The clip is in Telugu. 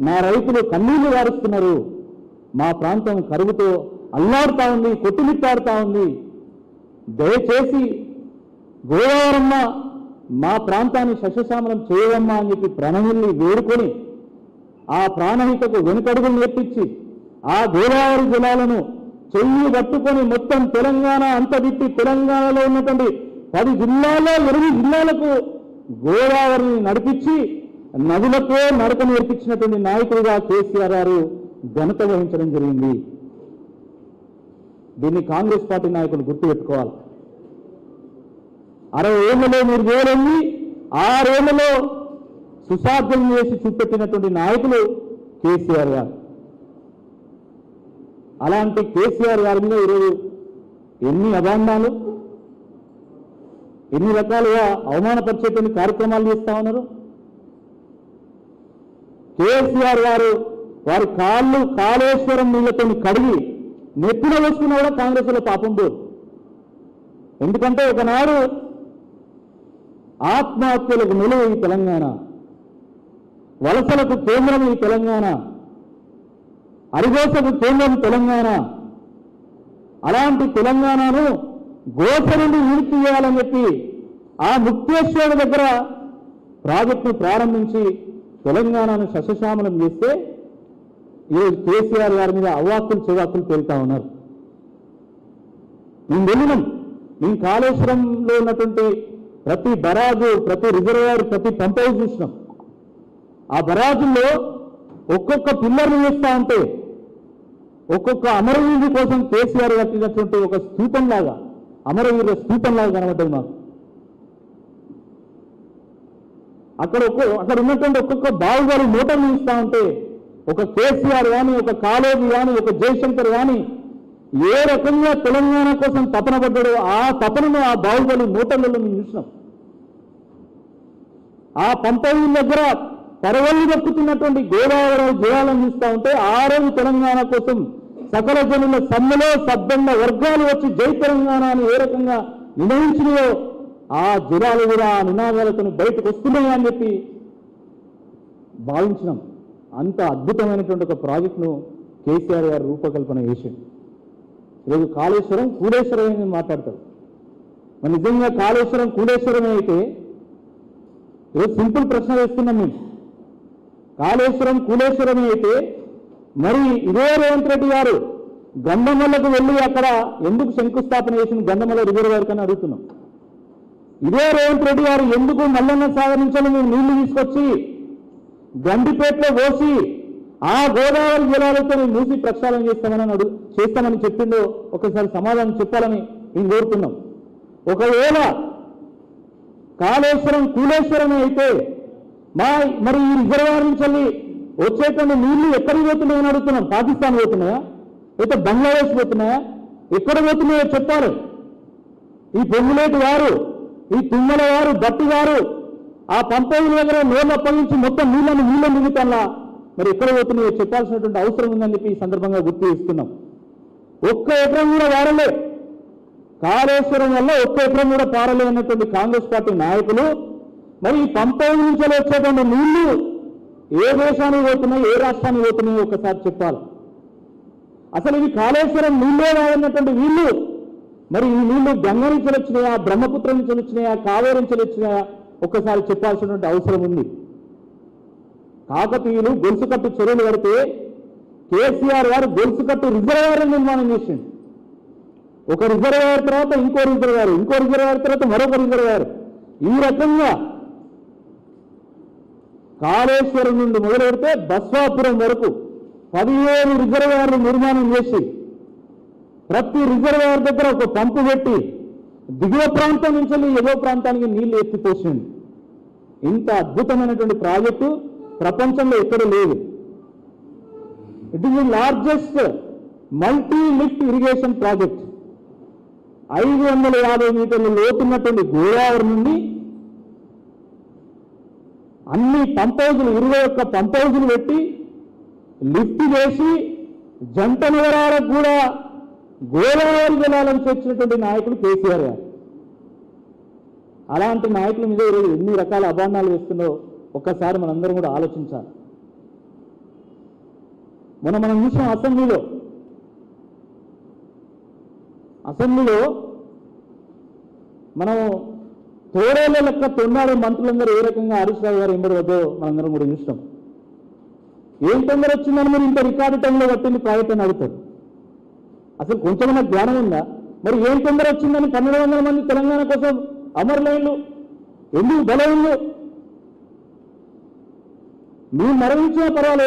నా రైతులు కన్నీళ్లు వారుస్తున్నారు, మా ప్రాంతం కరువుతో అల్లాడుతా ఉంది, కొట్టుమిట్టాడుతా ఉంది, దయచేసి గోదావరమ్మ మా ప్రాంతాన్ని సస్యశ్యామలం చేయవమ్మా అని చెప్పి ప్రణమిల్ని వేడుకొని ఆ ప్రాణహితకు వెనుకడుగులు నేర్పించి ఆ గోదావరి జలాలను చెయ్యి పట్టుకొని మొత్తం తెలంగాణ అంతటిట్టి తెలంగాణలో ఉన్నటువంటి 10 జిల్లాల్లో 8 జిల్లాలకు గోదావరిని నడిపించి నదులతో నడక నేర్పించినటువంటి నాయకులుగా కేసీఆర్ గారు ఘనత వహించడం జరిగింది. దీన్ని కాంగ్రెస్ పార్టీ నాయకులు గుర్తుపెట్టుకోవాలి. 60 ఏళ్లలో మీరు వేలెళ్ళి 6 ఏళ్లలో సుసాధ్యం చేసి చూపెట్టినటువంటి నాయకులు కేసీఆర్ గారు. అలాంటి కేసీఆర్ గారి మీద ఈరోజు ఎన్ని అభాండాలు, ఎన్ని రకాలుగా అవమానపరిచేటువంటి కార్యక్రమాలు చేస్తా ఉన్నారు. కేసీఆర్ గారు వారి కాళ్ళు కాళేశ్వరం నీళ్లతో కడిగి నెత్తిన వేసుకున్నా కూడా కాంగ్రెస్ లో పాపం పోదు. ఎందుకంటే ఒకనాడు ఆత్మహత్యలకు నిలువ ఈ తెలంగాణ, వలసలకు కేంద్రం ఈ తెలంగాణ, అరిగోసకు కేంద్రం తెలంగాణ. అలాంటి తెలంగాణను గోస నుండి విముక్తి చేయాలని చెప్పి ఆ ముక్తేశ్వరుడి దగ్గర ప్రాజెక్టును ప్రారంభించి తెలంగాణను సస్యశ్యామలం చేస్తే ఈరోజు కేసీఆర్ గారి మీద అవాక్కులు చెవాక్కులు తేలుతా ఉన్నారు. మేము వెళ్ళినాం, మేము కాళేశ్వరంలో ఉన్నటువంటి ప్రతి బరాజు, ప్రతి రిజర్వాయర్, ప్రతి పంప్ హౌస్ చూసినాం. ఆ బరాజుల్లో ఒక్కొక్క పిల్లర్ని వేస్తా ఉంటే ఒక్కొక్క అమరవీరుడి కోసం కేసీఆర్ కట్టినటువంటి ఒక స్తూపంలాగా, అమరవీరుల స్తూపంలాగా కనబడ్డది మాకు. అక్కడ ఉన్నటువంటి ఒక్కొక్క బావుగారి మోటార్లు ఇస్తా ఉంటే ఒక కేసీఆర్ కానీ, ఒక కాళోజీ కానీ, ఒక జయశంకర్ కానీ ఏ రకంగా తెలంగాణ కోసం తపన పడ్డాడో ఆ తపనను ఆ బాహుబలి మోటార్లలో మేము చూసినాం. ఆ పంపవీల దగ్గర పరవల్లి దక్కుతున్నటువంటి గోదావరి జలాలను చూస్తూ ఉంటే ఆ రోజు తెలంగాణ కోసం సకల జనుల సమ్మెలో సబ్బండ వర్గాలు వచ్చి జై తెలంగాణ అని ఏ రకంగా నిర్ణయించినాయో ఆ జలాలు కూడా ఆ నినాదాలతో బయటకు వస్తున్నాయి అని చెప్పి భావించినాం. అంత అద్భుతమైనటువంటి ఒక ప్రాజెక్టును కేసీఆర్ గారు రూపకల్పన చేసింది. ఈరోజు కాళేశ్వరం కూలేశ్వరం అని మాట్లాడతారు. మరి నిజంగా కాళేశ్వరం కూలేశ్వరమే అయితే ఈరోజు సింపుల్ ప్రశ్న వేస్తున్నాం మేము. కాళేశ్వరం కూలేశ్వరమే అయితే మరి ఇదే రేవంత్ రెడ్డి గారు గంధమల్లకు వెళ్ళి అక్కడ ఎందుకు శంకుస్థాపన చేసిన గంధమల్ల రిజర్వాయర్ అని అడుగుతున్నాం. ఇదే రేవంత్ రెడ్డి గారు ఎందుకు మల్లన్న సాగర్ నుంచి మేము నీళ్లు తీసుకొచ్చి గండిపేటలో పోసి ఆ గోదావరి జలాలతో మూసి ప్రక్షాళన చేస్తామని చెప్పిందో ఒకసారి సమాధానం చెప్పాలని మేము కోరుతున్నాం. ఒకవేళ కాళేశ్వరం కూలేశ్వరమే అయితే మరి ఈ రిజర్వాయర్ నుంచి వచ్చేటువంటి నీళ్లు ఎక్కడికి పోతున్నాయని అడుగుతున్నాం. పాకిస్తాన్ పోతున్నాయా, అయితే బంగ్లాదేశ్ పోతున్నాయా, ఎక్కడ పోతున్నాయో చెప్పాలి. ఈ పొంగులేటి వారు, ఈ తుమ్మల వారు, బట్టి వారు ఆ పంపేల దగ్గర నీళ్ళు అప్పగించి మొత్తం నీళ్ళ మిగుతాలా మరి ఎక్కడ పోతున్నాయో చెప్పాల్సినటువంటి అవసరం ఉందని చెప్పి ఈ సందర్భంగా గుర్తు చేస్తున్నాం. ఒక్క ఎకరం కూడా వారలే, కాళేశ్వరం వల్ల ఒక్క ఎకరం కూడా పారలే అన్నటువంటి కాంగ్రెస్ పార్టీ నాయకులు మరి ఈ పంపేల నుంచి వచ్చేటువంటి నీళ్లు ఏ దేశానికి పోతున్నాయి, ఏ రాష్ట్రానికి పోతున్నాయో ఒకసారి చెప్పాలి. అసలు ఇవి కాళేశ్వరం నీళ్ళే రాదన్నటువంటి వీళ్ళు మరి ఈ నీళ్లు గంగ నుంచి వచ్చినాయా, బ్రహ్మపుత్రం నుంచి వచ్చినాయా, కావేరి నుంచి వచ్చినాయా ఒక్కసారి చెప్పాల్సినటువంటి అవసరం ఉంది. కాకతీయులు గొలుసుకట్టు చెరువులు కడితే కేసీఆర్ గారు గొలుసుకట్టు రిజర్వాయర్ నిర్మాణం చేసింది. ఒక రిజర్వాయర్ తర్వాత ఇంకో రిజర్వాయర్, ఇంకో రిజర్వాయర్ తర్వాత మరొక రిజర్వాయర్. ఈ రకంగా కాళేశ్వరం నుండి మొదలు పెడితే బస్వాపురం వరకు 17 రిజర్వాయర్లు నిర్మాణం చేసి ప్రతి రిజర్వాయర్ దగ్గర ఒక పంపు పెట్టి దిగువ ప్రాంతం నుంచి ఎగువ ప్రాంతానికి నీళ్లు ఎత్తిపోసింది. ఇంత అద్భుతమైనటువంటి ప్రాజెక్టు ప్రపంచంలో ఎక్కడ లేదు. It is the largest multi lift irrigation project. 550 మీటర్ల లోతున్నటువంటి గోదావరి నుండి అన్ని పంప్ హౌజులు 21 పంప్ హౌజులు పెట్టి లిఫ్ట్ చేసి జంట నగరాలకు కూడా గోదావరి జలాలను చేర్చినటువంటి నాయకులు కేసీఆర్ గారు. అలాంటి నాయకుల మీద ఈరోజు ఎన్ని రకాల అభాండాలు వేస్తుందో ఒక్కసారి మనందరం కూడా ఆలోచించాలి. మనం చూసాం అసెంబ్లీలో మనం తోడేళ్ల లెక్క తొన్నాడు మంత్రులందరూ ఏ రకంగా హరీష్ రావు గారు ఎంబడి వద్దో మనందరం కూడా చూస్తాం. ఏం తొందర వచ్చిందని మీరు ఇంత రికార్డు టైంలో పట్టింది ప్రైవేట్ అని అడుగుతారు. అసలు కొంచెమైనా జ్ఞానం ఉందా? మరి ఏం తొందర వచ్చిందని 1200 మంది తెలంగాణ కోసం అమరులైన్లు ఎందుకు బలైన్లు? మీరు మరణించినా పర్వాలేదు.